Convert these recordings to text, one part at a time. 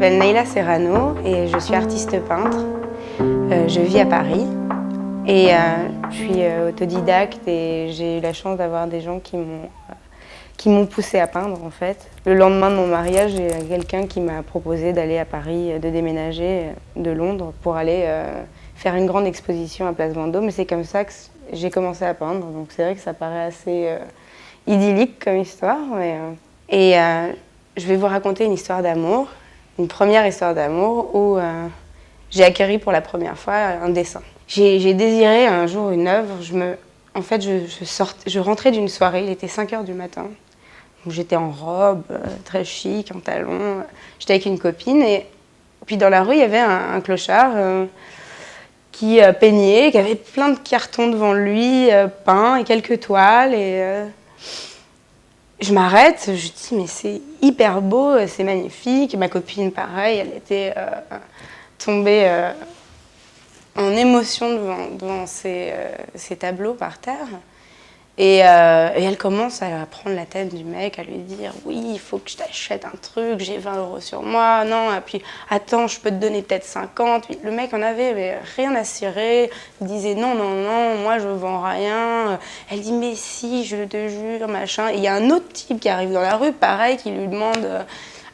m'appelle Naïla Serrano et je suis artiste peintre. Je vis à Paris et je suis autodidacte et j'ai eu la chance d'avoir des gens qui m'ont poussée à peindre en fait. Le lendemain de mon mariage, il y a quelqu'un qui m'a proposé d'aller à Paris, de déménager de Londres pour aller faire une grande exposition à Place Vendôme. Et c'est comme ça que j'ai commencé à peindre. Donc c'est vrai que ça paraît assez idyllique comme histoire. Je vais vous raconter une histoire d'amour, une première histoire d'amour où j'ai acquéri pour la première fois un dessin. J'ai désiré un jour une œuvre. Je rentrais d'une soirée, il était 5h du matin. J'étais en robe, très chic, en talons. J'étais avec une copine et puis dans la rue, il y avait un clochard qui peignait, qui avait plein de cartons devant lui, peints et quelques toiles. Je m'arrête, je dis mais c'est hyper beau, c'est magnifique. Ma copine, pareil, elle était tombée en émotion devant ces tableaux par terre. Et elle commence à prendre la tête du mec, à lui dire « Oui, il faut que je t'achète un truc, j'ai 20 € sur moi, non, et puis attends, je peux te donner peut-être 50. » Le mec en avait rien à cirer, il disait « Non, non, non, moi je vends rien. » Elle dit « Mais si, je te jure, machin. » Et il y a un autre type qui arrive dans la rue, pareil, qui lui demande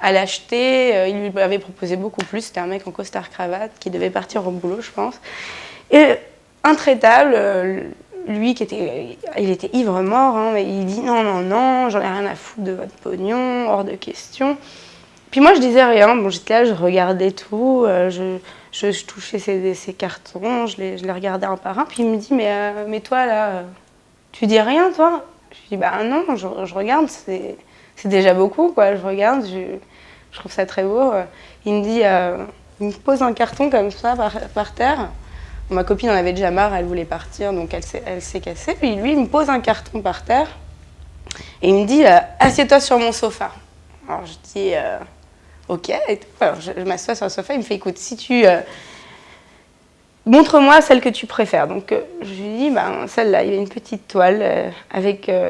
à l'acheter. Il lui avait proposé beaucoup plus, c'était un mec en costard-cravate qui devait partir au boulot, je pense. Et intraitable, lui, il était ivre-mort, hein, mais il dit « Non, non, non, j'en ai rien à foutre de votre pognon, hors de question. » Puis moi, je disais rien. Bon, j'étais là, je regardais tout, je touchais ces cartons, je les regardais un par un. Puis il me dit « Mais toi, là, tu dis rien, toi ?» Je dis « Bah non, je regarde, c'est déjà beaucoup, quoi. Je regarde, je trouve ça très beau. » Il me dit il me pose un carton comme ça par terre. Ma copine en avait déjà marre, elle voulait partir, donc elle s'est cassée. Puis lui, il me pose un carton par terre et il me dit « Assieds-toi sur mon sofa. » Alors je dis « Ok. » Et tout. Alors je m'assois sur le sofa, il me fait « Écoute, si tu... montre-moi celle que tu préfères. » Donc je lui dis celle-là, il y avait une petite toile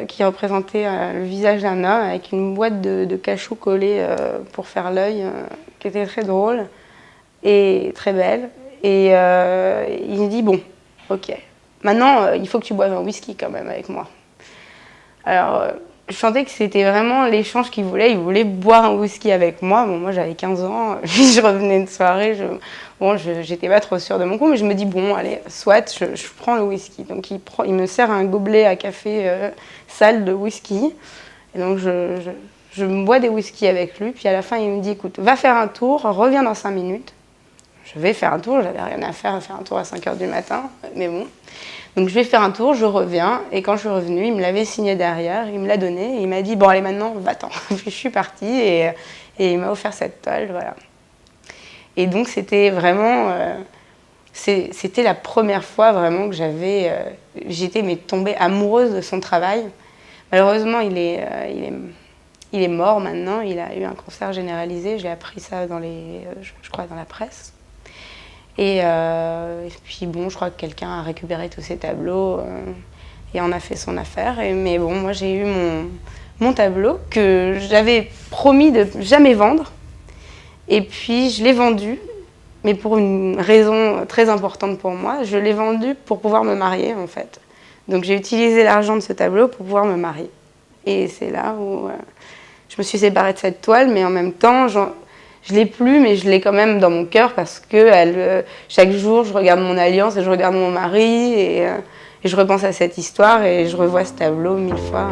qui représentait le visage d'un homme avec une boîte de cachous collés pour faire l'œil, qui était très drôle et très belle. Et il me dit « Bon, ok, maintenant il faut que tu boives un whisky quand même avec moi. » Alors je sentais que c'était vraiment l'échange qu'il voulait. Il voulait boire un whisky avec moi. Bon, moi j'avais 15 ans, je revenais de soirée, j'étais pas trop sûre de mon coup, mais je me dis « Bon, allez, soit, je prends le whisky. » Donc il me sert un gobelet à café sale de whisky. Et donc je me bois des whiskies avec lui. Puis à la fin il me dit « Écoute, va faire un tour, reviens dans 5 minutes. » Je vais faire un tour, j'avais rien à faire un tour à 5h du matin, mais bon. Donc je vais faire un tour, je reviens, et quand je suis revenue, il me l'avait signé derrière, il me l'a donné, et il m'a dit « Bon allez maintenant, va-t'en. » Puis je suis partie, et il m'a offert cette toile, voilà. Et donc c'était vraiment... c'était la première fois vraiment que j'étais tombée amoureuse de son travail. Malheureusement, il est mort maintenant, il a eu un cancer généralisé, j'ai appris ça je crois dans la presse. Et puis bon, je crois que quelqu'un a récupéré tous ces tableaux et en a fait son affaire. Mais bon, moi j'ai eu mon tableau que j'avais promis de jamais vendre. Et puis je l'ai vendu, mais pour une raison très importante pour moi. Je l'ai vendu pour pouvoir me marier en fait. Donc j'ai utilisé l'argent de ce tableau pour pouvoir me marier. Et c'est là où je me suis séparée de cette toile, mais en même temps, je ne l'ai plus, mais je l'ai quand même dans mon cœur parce que chaque jour, je regarde mon alliance et je regarde mon mari et je repense à cette histoire et je revois ce tableau 1000 fois.